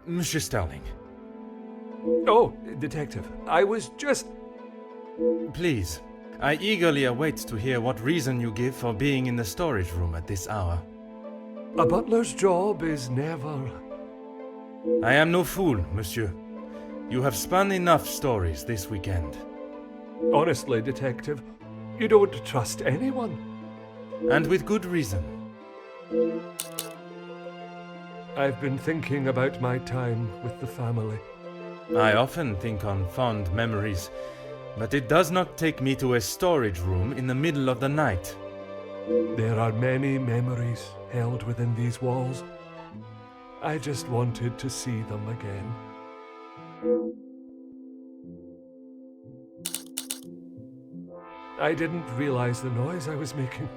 Monsieur Starling. Oh, Detective, I was just... Please, I eagerly await to hear what reason you give for being in the storage room at this hour. A butler's job is never... I am no fool, monsieur. You have spun enough stories this weekend. Honestly, Detective, you don't trust anyone. And with good reason. I've been thinking about my time with the family. I often think on fond memories, but it does not take me to a storage room in the middle of the night. There are many memories held within these walls. I just wanted to see them again. I didn't realize the noise I was making.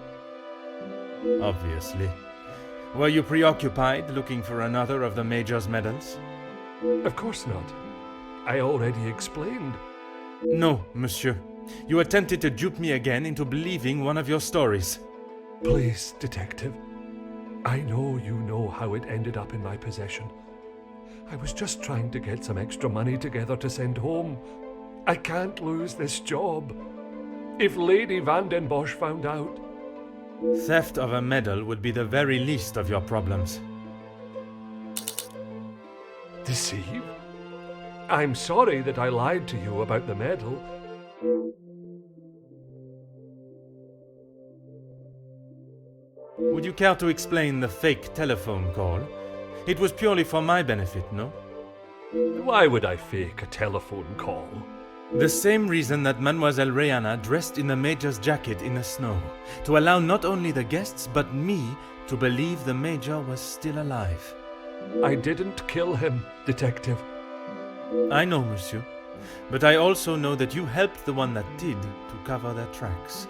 Obviously. Were you preoccupied looking for another of the Major's medals? Of course not. I already explained. No, monsieur. You attempted to dupe me again into believing one of your stories. Please, Detective. I know you know how it ended up in my possession. I was just trying to get some extra money together to send home. I can't lose this job. If Lady Van den Bosch found out... Theft of a medal would be the very least of your problems. Deceive? I'm sorry that I lied to you about the medal. Would you care to explain the fake telephone call? It was purely for my benefit, no? Why would I fake a telephone call? The same reason that Mademoiselle Rihanna dressed in the Major's jacket in the snow, to allow not only the guests but me to believe the Major was still alive. I didn't kill him, Detective. I know, monsieur, but I also know that you helped the one that did to cover their tracks.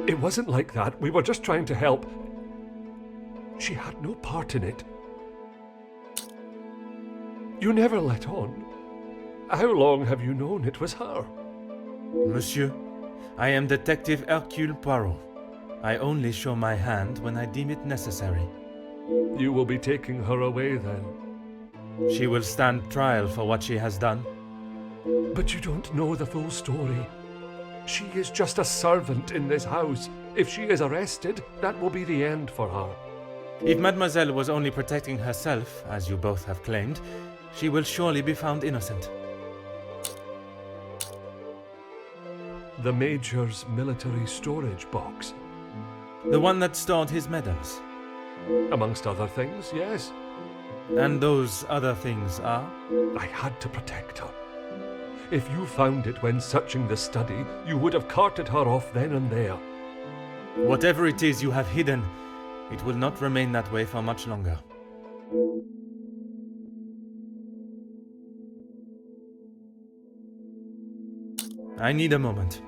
It wasn't like that. We were just trying to help. She had no part in it. You never let on. How long have you known it was her? Monsieur, I am Detective Hercule Poirot. I only show my hand when I deem it necessary. You will be taking her away then. She will stand trial for what she has done. But you don't know the full story. She is just a servant in this house. If she is arrested, that will be the end for her. If Mademoiselle was only protecting herself, as you both have claimed, she will surely be found innocent. The Major's military storage box. The one that stored his medals. Amongst other things, yes. And those other things are? I had to protect her. If you found it when searching the study, you would have carted her off then and there. Whatever it is you have hidden, it will not remain that way for much longer. I need a moment.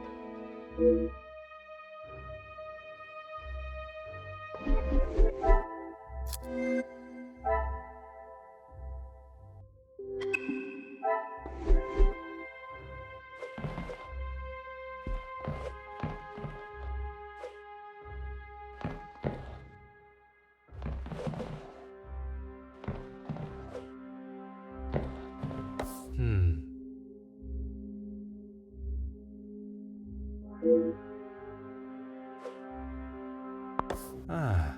Ah.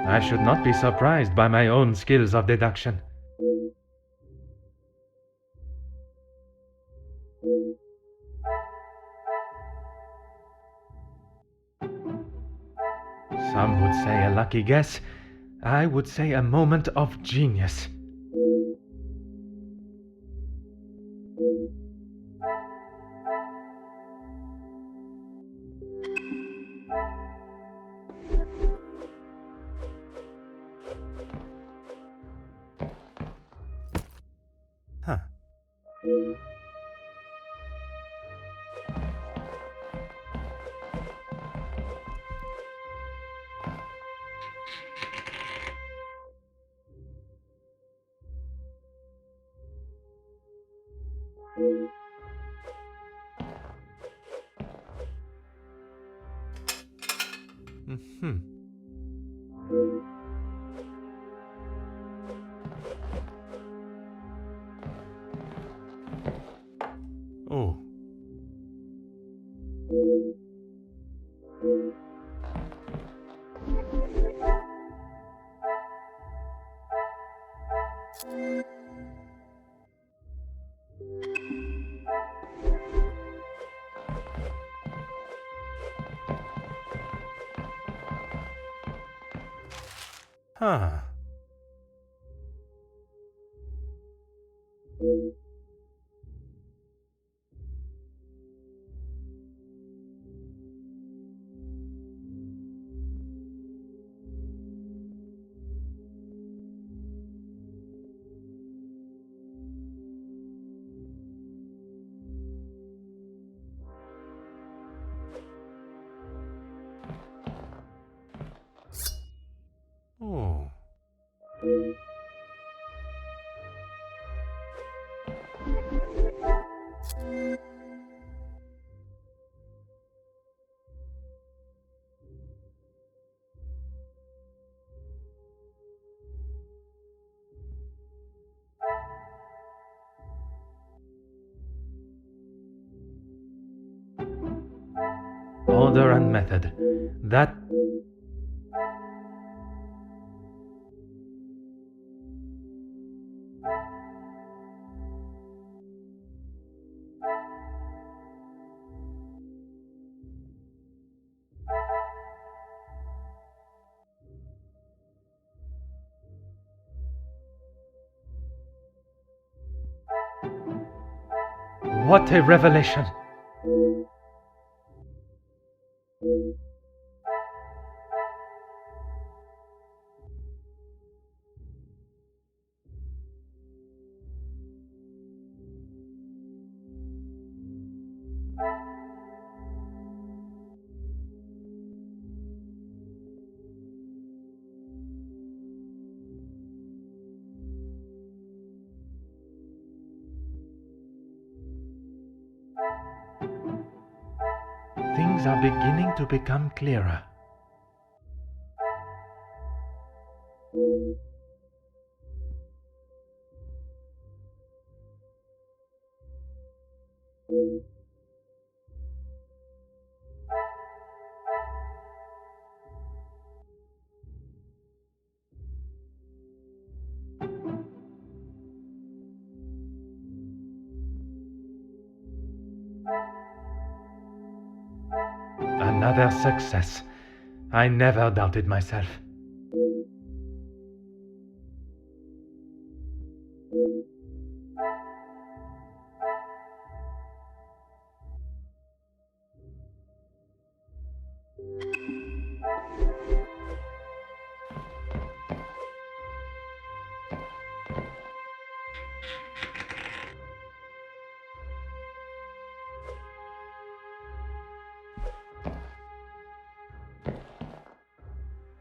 I should not be surprised by my own skills of deduction. Some would say a lucky guess. I would say a moment of genius. Huh. Hmm. Oh. Huh. Oh. Order and method. That... What a revelation! Things are beginning to become clearer. Another success. I never doubted myself.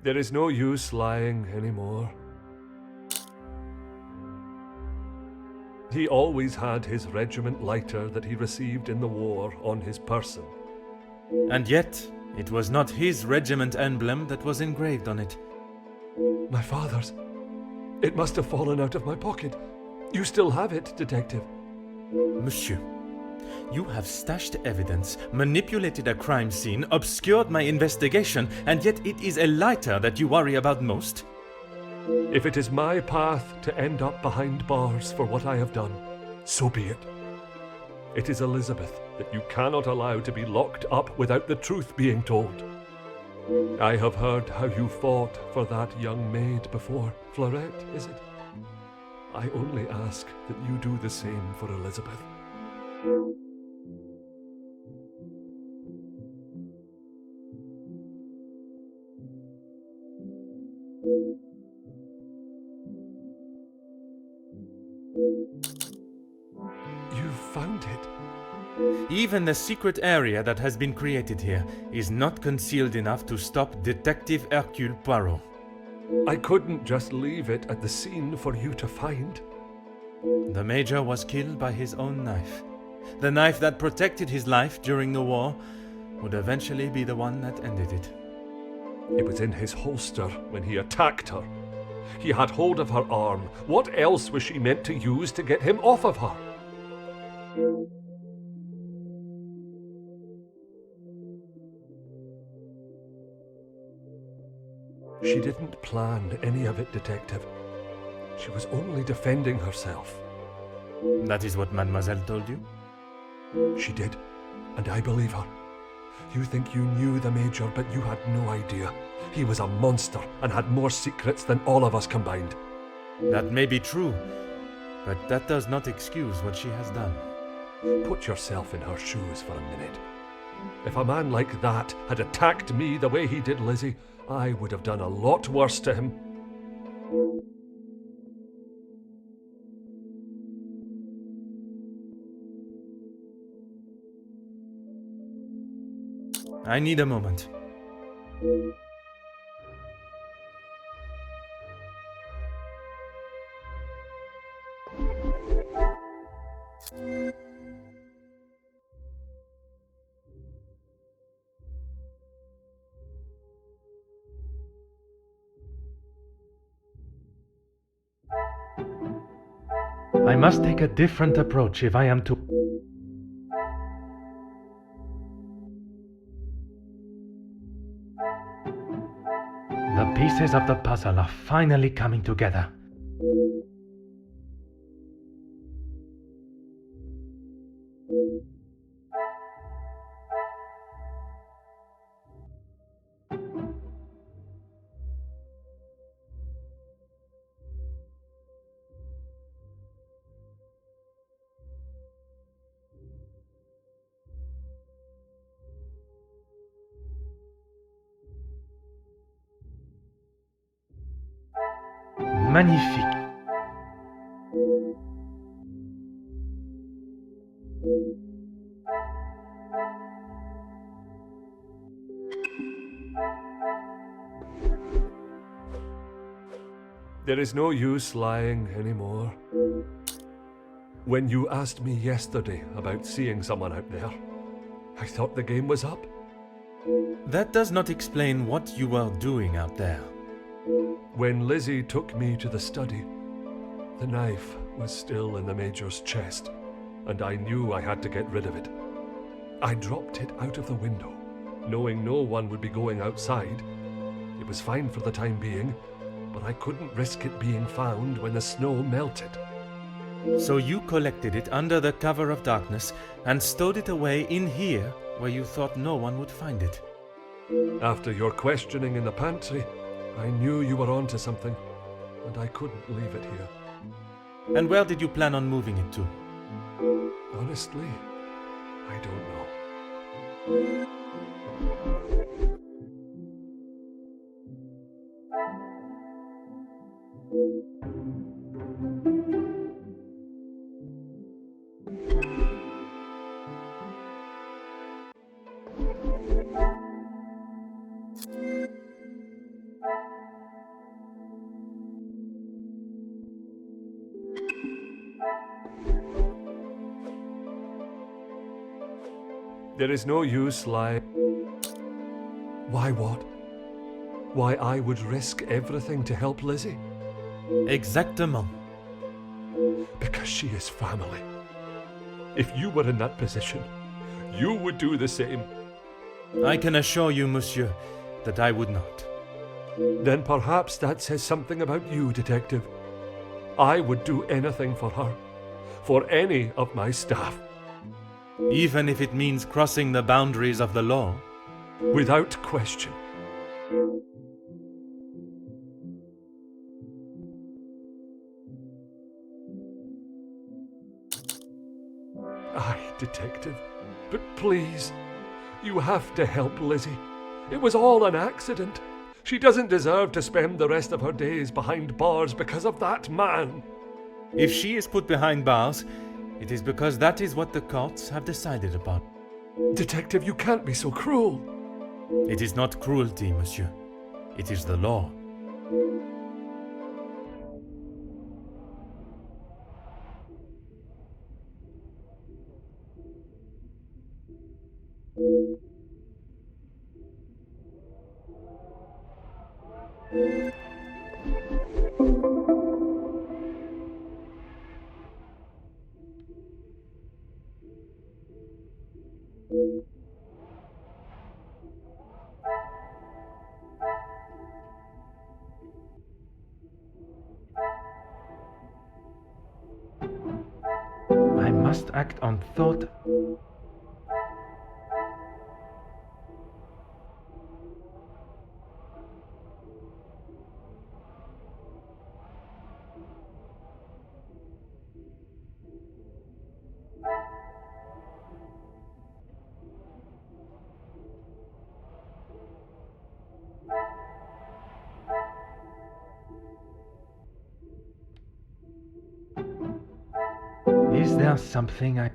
There is no use lying anymore. He always had his regiment lighter that he received in the war on his person. And yet, it was not his regiment emblem that was engraved on it. My father's. It must have fallen out of my pocket. You still have it, Detective. Monsieur, you have stashed evidence, manipulated a crime scene, obscured my investigation, and yet it is a lighter that you worry about most? If it is my path to end up behind bars for what I have done, so be it. It is Elizabeth that you cannot allow to be locked up without the truth being told. I have heard how you fought for that young maid before. Florette, is it? I only ask that you do the same for Elizabeth. You found it. Even the secret area that has been created here is not concealed enough to stop Detective Hercule Poirot. I couldn't just leave it at the scene for you to find. The Major was killed by his own knife. The knife that protected his life during the war would eventually be the one that ended it. It was in his holster when he attacked her. He had hold of her arm. What else was she meant to use to get him off of her? She didn't plan any of it, Detective. She was only defending herself. That is what Mademoiselle told you? She did, and I believe her. You think you knew the Major, but you had no idea. He was a monster and had more secrets than all of us combined. That may be true, but that does not excuse what she has done. Put yourself in her shoes for a minute. If a man like that had attacked me the way he did Lizzie, I would have done a lot worse to him. I need a moment. I must take a different approach if I am to... The pieces of the puzzle are finally coming together. Magnifique. There is no use lying anymore. When you asked me yesterday about seeing someone out there, I thought the game was up. That does not explain what you are doing out there. When Lizzie took me to the study, the knife was still in the Major's chest, and I knew I had to get rid of it. I dropped it out of the window, knowing no one would be going outside. It was fine for the time being, but I couldn't risk it being found when the snow melted. So you collected it under the cover of darkness and stowed it away in here where you thought no one would find it. After your questioning in the pantry, I knew you were onto something, and I couldn't leave it here. And where did you plan on moving it to? Honestly, I don't know. There is no use lying. Why what? Why I would risk everything to help Lizzie? Exactement. Because she is family. If you were in that position, you would do the same. I can assure you, monsieur, that I would not. Then perhaps that says something about you, Detective. I would do anything for her, for any of my staff. Even if it means crossing the boundaries of the law? Without question. Aye, Detective, but please, you have to help Lizzie. It was all an accident. She doesn't deserve to spend the rest of her days behind bars because of that man. If she is put behind bars, it is because that is what the courts have decided upon. Detective, you can't be so cruel. It is not cruelty, monsieur. It is the law. I must act on thought. Is there something I...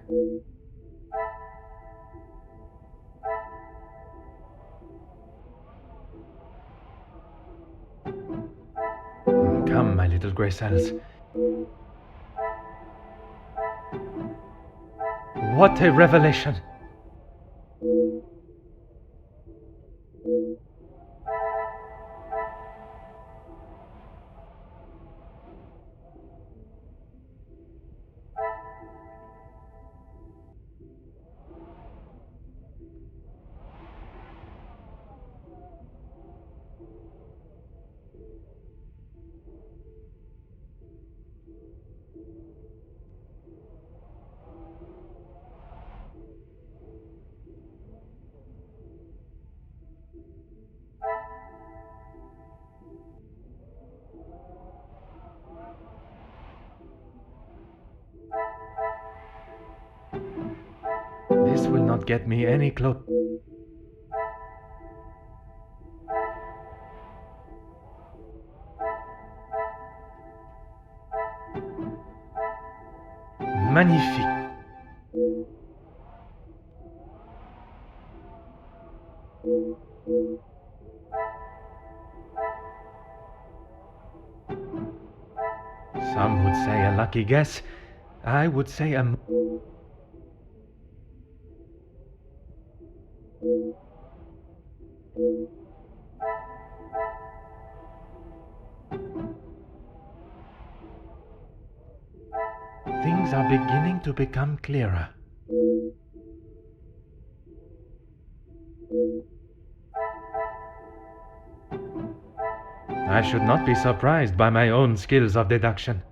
Come, my little grey cells. What a revelation! This will not get me any close. Magnifique. Some would say a lucky guess. I would say a... Things are beginning to become clearer. I should not be surprised by my own skills of deduction.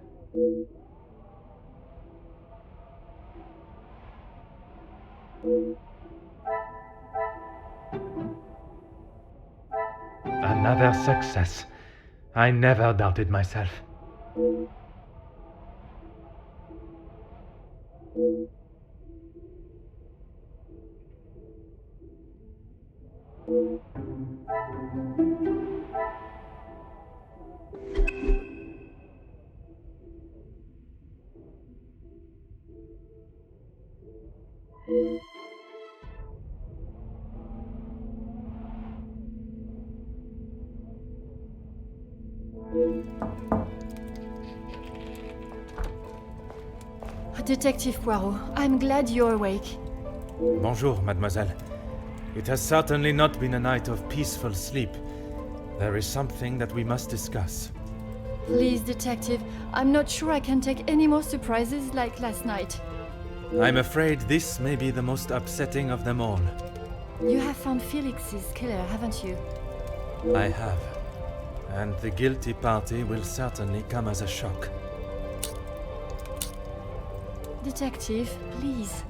Another success. I never doubted myself. Detective Poirot, I'm glad you're awake. Bonjour, mademoiselle. It has certainly not been a night of peaceful sleep. There is something that we must discuss. Please, Detective, I'm not sure I can take any more surprises like last night. I'm afraid this may be the most upsetting of them all. You have found Felix's killer, haven't you? I have. And the guilty party will certainly come as a shock. Detective, please.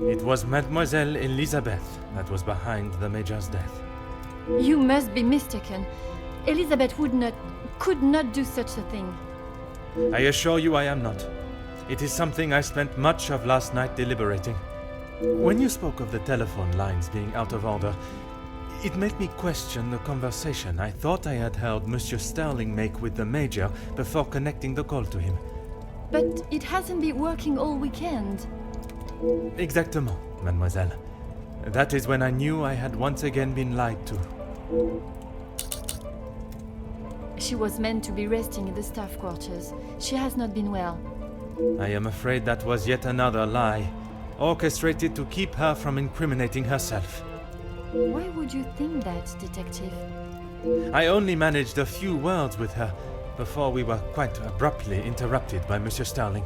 It was Mademoiselle Elizabeth that was behind the Major's death. You must be mistaken. Elizabeth could not do such a thing. I assure you I am not. It is something I spent much of last night deliberating. When you spoke of the telephone lines being out of order, it made me question the conversation I thought I had heard Monsieur Sterling make with the Major before connecting the call to him. But it hasn't been working all weekend. Exactement, mademoiselle. That is when I knew I had once again been lied to. She was meant to be resting in the staff quarters. She has not been well. I am afraid that was yet another lie, orchestrated to keep her from incriminating herself. Why would you think that, Detective? I only managed a few words with her before we were quite abruptly interrupted by Monsieur Sterling.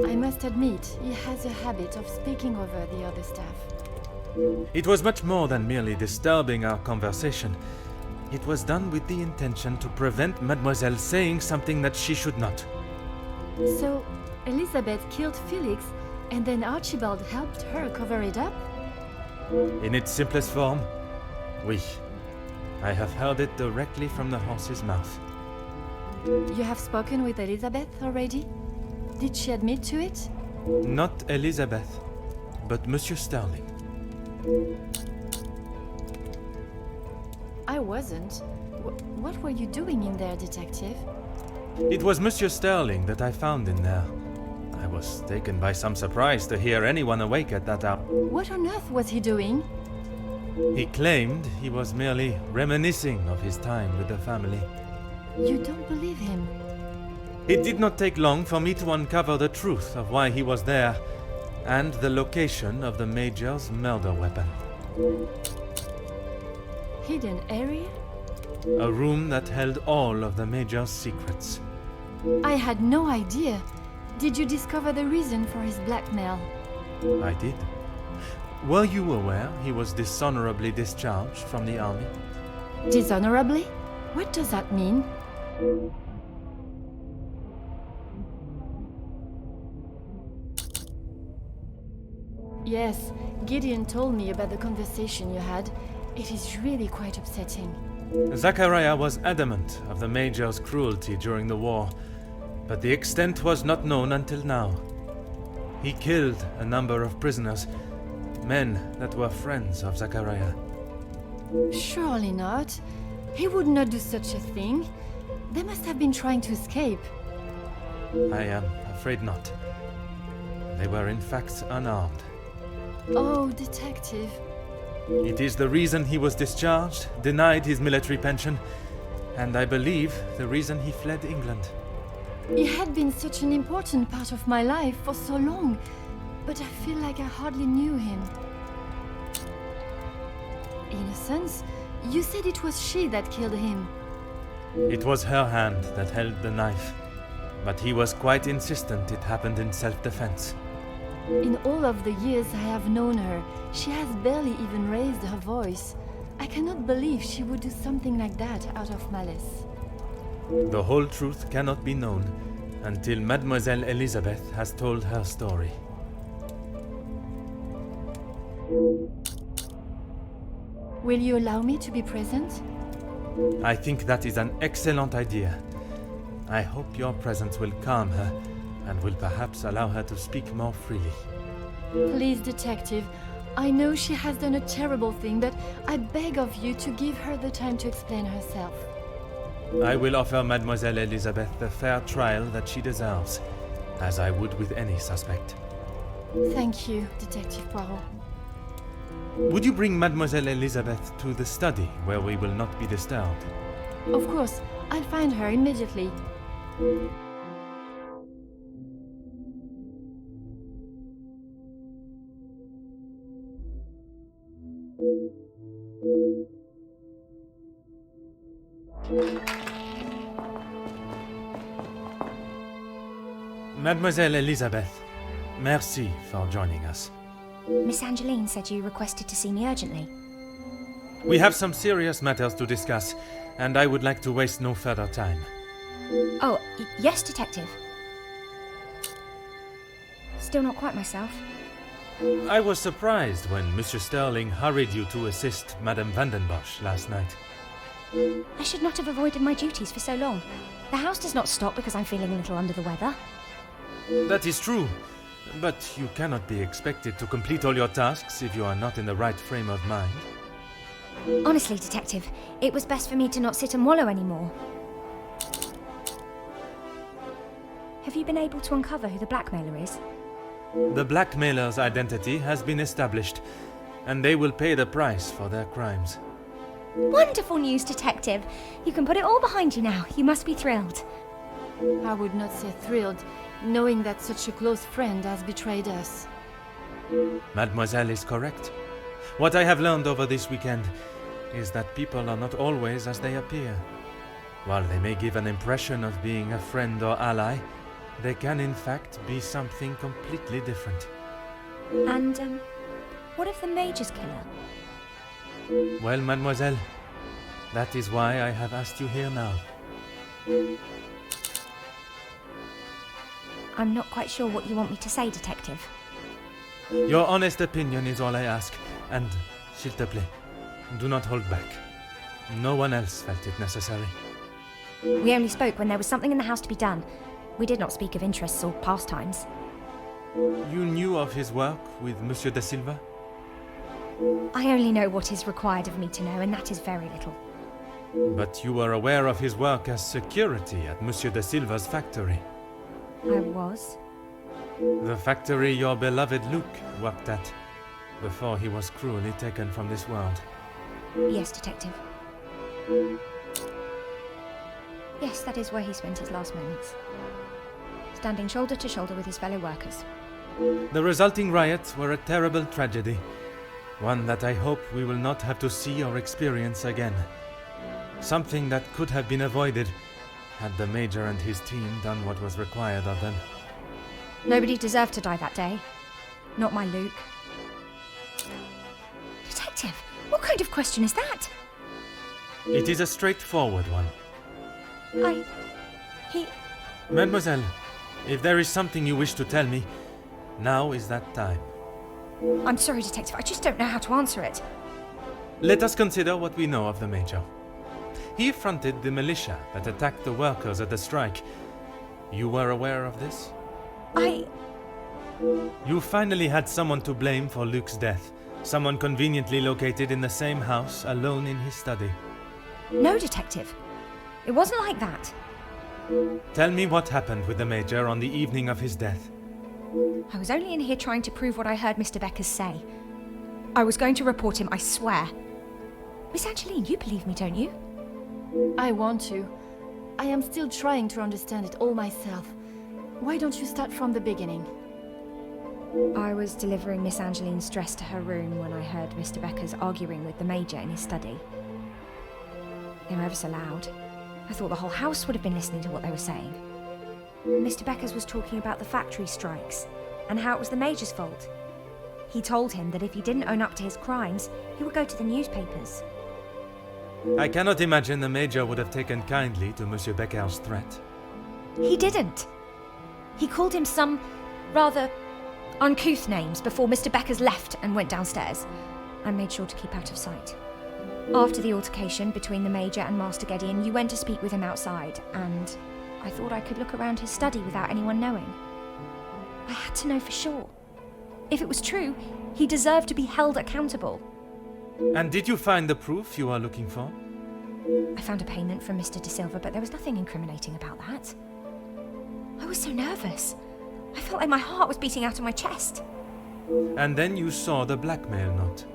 I must admit, he has a habit of speaking over the other staff. It was much more than merely disturbing our conversation. It was done with the intention to prevent Mademoiselle saying something that she should not. So, Elizabeth killed Felix, and then Archibald helped her cover it up? In its simplest form, oui. I have heard it directly from the horse's mouth. You have spoken with Elizabeth already? Did she admit to it? Not Elizabeth, but Monsieur Sterling. I wasn't. What were you doing in there, Detective? It was Monsieur Sterling that I found in there. I was taken by some surprise to hear anyone awake at that hour. What on earth was he doing? He claimed he was merely reminiscing of his time with the family. You don't believe him? It did not take long for me to uncover the truth of why he was there, and the location of the Major's murder weapon. Hidden area? A room that held all of the Major's secrets. I had no idea. Did you discover the reason for his blackmail? I did. Were you aware he was dishonorably discharged from the army? Dishonorably? What does that mean? Yes, Gideon told me about the conversation you had. It is really quite upsetting. Zachariah was adamant of the Major's cruelty during the war, but the extent was not known until now. He killed a number of prisoners, men that were friends of Zachariah. Surely not. He would not do such a thing. They must have been trying to escape. I am afraid not. They were in fact unarmed. Oh, Detective. It is the reason he was discharged, denied his military pension, and I believe the reason he fled England. He had been such an important part of my life for so long, but I feel like I hardly knew him. In a sense, you said it was she that killed him. It was her hand that held the knife, but he was quite insistent it happened in self-defense. In all of the years I have known her, she has barely even raised her voice. I cannot believe she would do something like that out of malice. The whole truth cannot be known until Mademoiselle Elizabeth has told her story. Will you allow me to be present? I think that is an excellent idea. I hope your presence will calm her and will perhaps allow her to speak more freely. Please, Detective. I know she has done a terrible thing, but I beg of you to give her the time to explain herself. I will offer Mademoiselle Elizabeth the fair trial that she deserves, as I would with any suspect. Thank you, Detective Poirot. Would you bring Mademoiselle Elizabeth to the study, where we will not be disturbed? Of course, I'll find her immediately. Mademoiselle Elizabeth, merci for joining us. Miss Angeline said you requested to see me urgently. We have some serious matters to discuss, and I would like to waste no further time. Oh, yes, Detective. Still not quite myself. I was surprised when Monsieur Sterling hurried you to assist Madame Vandenbosch last night. I should not have avoided my duties for so long. The house does not stop because I'm feeling a little under the weather. That is true, but you cannot be expected to complete all your tasks if you are not in the right frame of mind. Honestly, Detective, it was best for me to not sit and wallow anymore. Have you been able to uncover who the blackmailer is? The blackmailer's identity has been established, and they will pay the price for their crimes. Wonderful news, Detective. You can put it all behind you now. You must be thrilled. I would not say thrilled, knowing that such a close friend has betrayed us. Mademoiselle is correct. What I have learned over this weekend is that people are not always as they appear. While they may give an impression of being a friend or ally, they can in fact be something completely different. And, what of the Major's killer? Well, mademoiselle, that is why I have asked you here now. I'm not quite sure what you want me to say, Detective. Your honest opinion is all I ask, and, s'il te plaît, do not hold back. No one else felt it necessary. We only spoke when there was something in the house to be done. We did not speak of interests or pastimes. You knew of his work with Monsieur de Silva? I only know what is required of me to know, and that is very little. But you were aware of his work as security at Monsieur de Silva's factory. I was. The factory your beloved Luke worked at, before he was cruelly taken from this world. Yes, Detective. Yes, that is where he spent his last moments. Standing shoulder to shoulder with his fellow workers. The resulting riots were a terrible tragedy. One that I hope we will not have to see or experience again. Something that could have been avoided had the Major and his team done what was required of them. Nobody deserved to die that day. Not my Luke. Detective, what kind of question is that? It is a straightforward one. Mademoiselle, if there is something you wish to tell me, now is that time. I'm sorry, Detective, I just don't know how to answer it. Let us consider what we know of the Major. He fronted the militia that attacked the workers at the strike. You were aware of this? You finally had someone to blame for Luke's death. Someone conveniently located in the same house, alone in his study. No, Detective. It wasn't like that. Tell me what happened with the Major on the evening of his death. I was only in here trying to prove what I heard Mr. Beckers say. I was going to report him, I swear. Miss Angeline, you believe me, don't you? I want to. I am still trying to understand it all myself. Why don't you start from the beginning? I was delivering Miss Angeline's dress to her room when I heard Mr. Beckers arguing with the Major in his study. They were ever so loud. I thought the whole house would have been listening to what they were saying. Mr. Beckers was talking about the factory strikes and how it was the Major's fault. He told him that if he didn't own up to his crimes, he would go to the newspapers. I cannot imagine the Major would have taken kindly to Monsieur Becker's threat. He didn't. He called him some rather uncouth names before Mr. Beckers left and went downstairs. I made sure to keep out of sight. After the altercation between the Major and Master Gideon, you went to speak with him outside, and I thought I could look around his study without anyone knowing. I had to know for sure. If it was true, he deserved to be held accountable. And did you find the proof you are looking for? I found a payment from Mr. De Silva, but there was nothing incriminating about that. I was so nervous. I felt like my heart was beating out of my chest. And then you saw the blackmail note.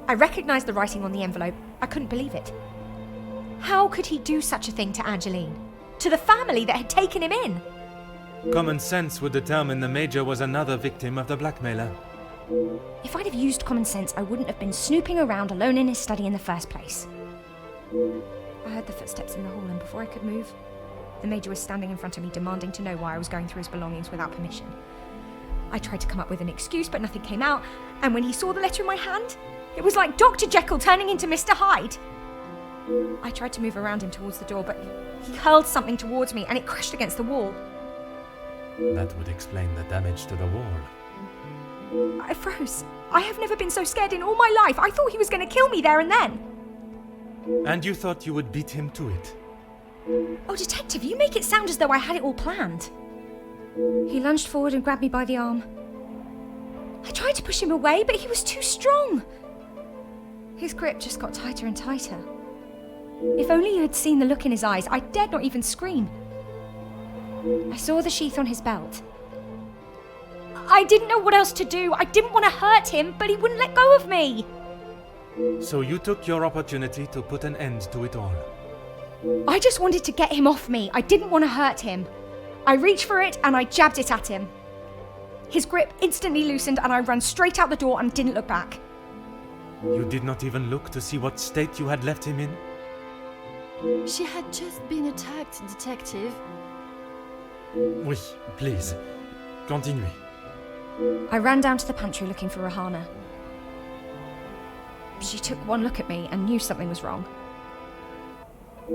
I recognised the writing on the envelope. I couldn't believe it. How could he do such a thing to Angeline? To the family that had taken him in? Common sense would determine the Major was another victim of the blackmailer. If I'd have used common sense, I wouldn't have been snooping around alone in his study in the first place. I heard the footsteps in the hall, and before I could move, the Major was standing in front of me, demanding to know why I was going through his belongings without permission. I tried to come up with an excuse, but nothing came out, and when he saw the letter in my hand, it was like Dr. Jekyll turning into Mr. Hyde. I tried to move around him towards the door, but he hurled something towards me, and it crashed against the wall. That would explain the damage to the wall. I froze. I have never been so scared in all my life. I thought he was going to kill me there and then. And you thought you would beat him to it? Oh, Detective, you make it sound as though I had it all planned. He lunged forward and grabbed me by the arm. I tried to push him away, but he was too strong. His grip just got tighter and tighter. If only you had seen the look in his eyes, I dared not even scream. I saw the sheath on his belt. I didn't know what else to do. I didn't want to hurt him, but he wouldn't let go of me. So you took your opportunity to put an end to it all. I just wanted to get him off me. I didn't want to hurt him. I reached for it and I jabbed it at him. His grip instantly loosened and I ran straight out the door and didn't look back. You did not even look to see what state you had left him in? She had just been attacked, Detective. Oui, please. Continue. I ran down to the pantry looking for Rahana. She took one look at me and knew something was wrong.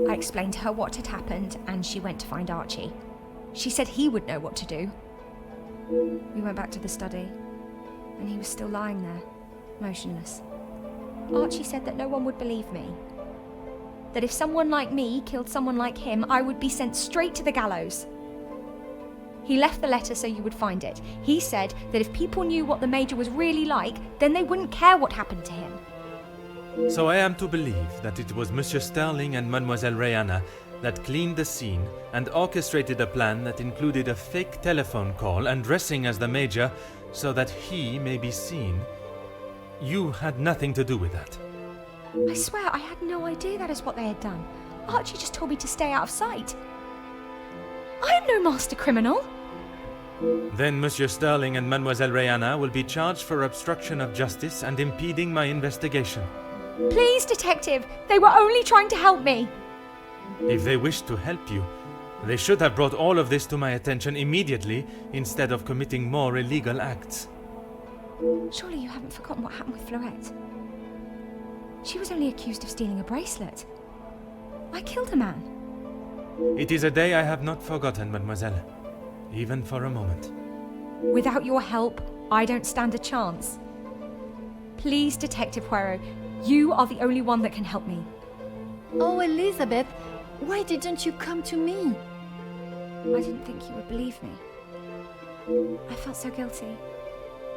I explained to her what had happened and she went to find Archie. She said he would know what to do. We went back to the study and he was still lying there, motionless. Archie said that no one would believe me. That if someone like me killed someone like him, I would be sent straight to the gallows. He left the letter so you would find it. He said that if people knew what the Major was really like, then they wouldn't care what happened to him. So I am to believe that it was Monsieur Sterling and Mademoiselle Rihanna that cleaned the scene and orchestrated a plan that included a fake telephone call and dressing as the Major so that he may be seen. You had nothing to do with that. I swear I had no idea that is what they had done. Archie just told me to stay out of sight. I am no master criminal. Then Monsieur Sterling and Mademoiselle Rihanna will be charged for obstruction of justice and impeding my investigation. Please, Detective, they were only trying to help me. If they wished to help you, they should have brought all of this to my attention immediately instead of committing more illegal acts. Surely you haven't forgotten what happened with Florette. She was only accused of stealing a bracelet. I killed a man. It is a day I have not forgotten, mademoiselle, even for a moment. Without your help, I don't stand a chance. Please, Detective Poirot, you are the only one that can help me. Oh, Elizabeth, why didn't you come to me? I didn't think you would believe me. I felt so guilty.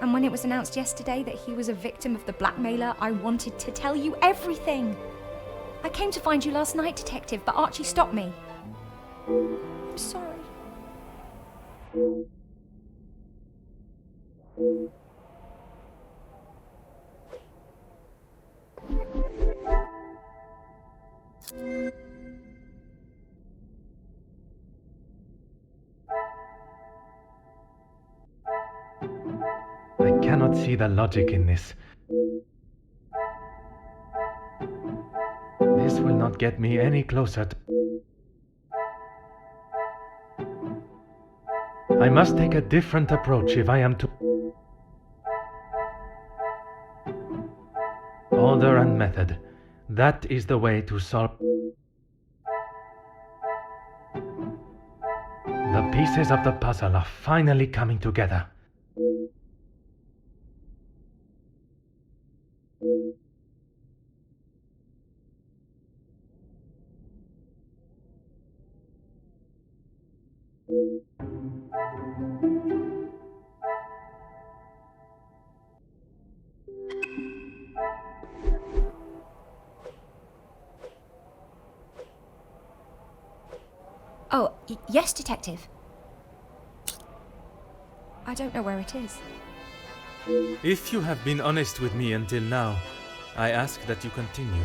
And when it was announced yesterday that he was a victim of the blackmailer, I wanted to tell you everything. I came to find you last night, Detective, but Archie stopped me. I'm sorry. I cannot see the logic in this. This will not get me any closer to... I must take a different approach if I am to... Order and method. That is the way to solve... The pieces of the puzzle are finally coming together. Oh, yes, Detective. I don't know where it is. If you have been honest with me until now, I ask that you continue.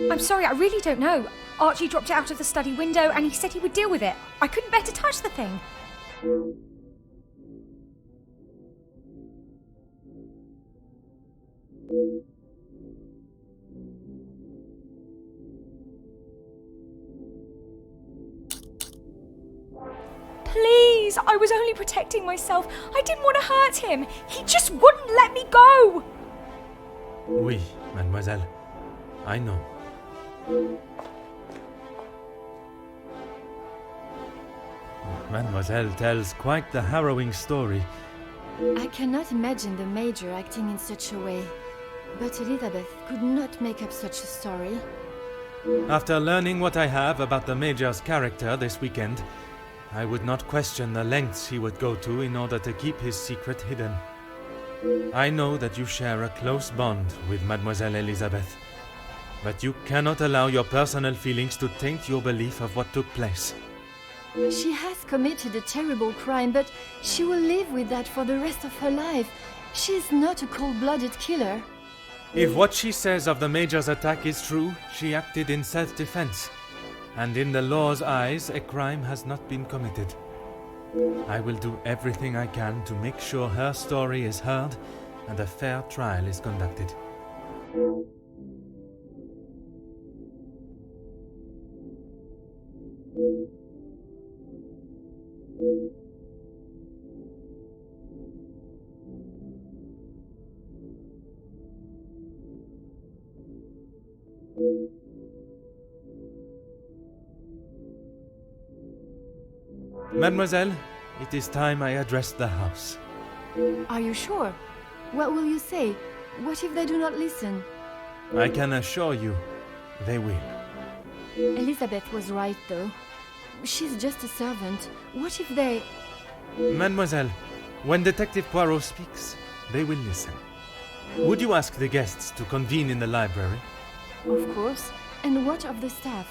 I'm sorry, I really don't know. Archie dropped it out of the study window and he said he would deal with it. I couldn't bear to touch the thing. Please, I was only protecting myself. I didn't want to hurt him. He just wouldn't let me go. Oui, mademoiselle. I know. Mademoiselle tells quite the harrowing story. I cannot imagine the Major acting in such a way. But Elizabeth could not make up such a story. After learning what I have about the Major's character this weekend, I would not question the lengths he would go to in order to keep his secret hidden. I know that you share a close bond with Mademoiselle Elizabeth, but you cannot allow your personal feelings to taint your belief of what took place. She has committed a terrible crime, but she will live with that for the rest of her life. She is not a cold-blooded killer. If what she says of the Major's attack is true, she acted in self-defense, and in the law's eyes, a crime has not been committed. I will do everything I can to make sure her story is heard and a fair trial is conducted. Mademoiselle, it is time I address the house. Are you sure? What will you say? What if they do not listen? I can assure you, they will. Elizabeth was right, though. She's just a servant. What if they... Mademoiselle, when Detective Poirot speaks, they will listen. Would you ask the guests to convene in the library? Of course. And what of the staff?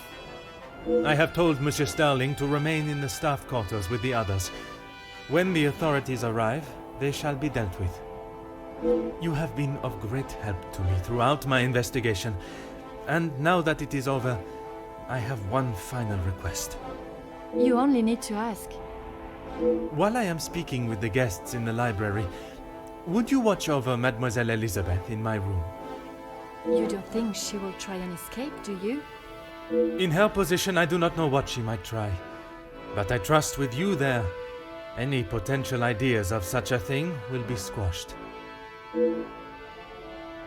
I have told Monsieur Sterling to remain in the staff quarters with the others. When the authorities arrive, they shall be dealt with. You have been of great help to me throughout my investigation, and now that it is over, I have one final request. You only need to ask. While I am speaking with the guests in the library, would you watch over Mademoiselle Elizabeth in my room? You don't think she will try and escape, do you? In her position, I do not know what she might try. But I trust with you there, any potential ideas of such a thing will be squashed.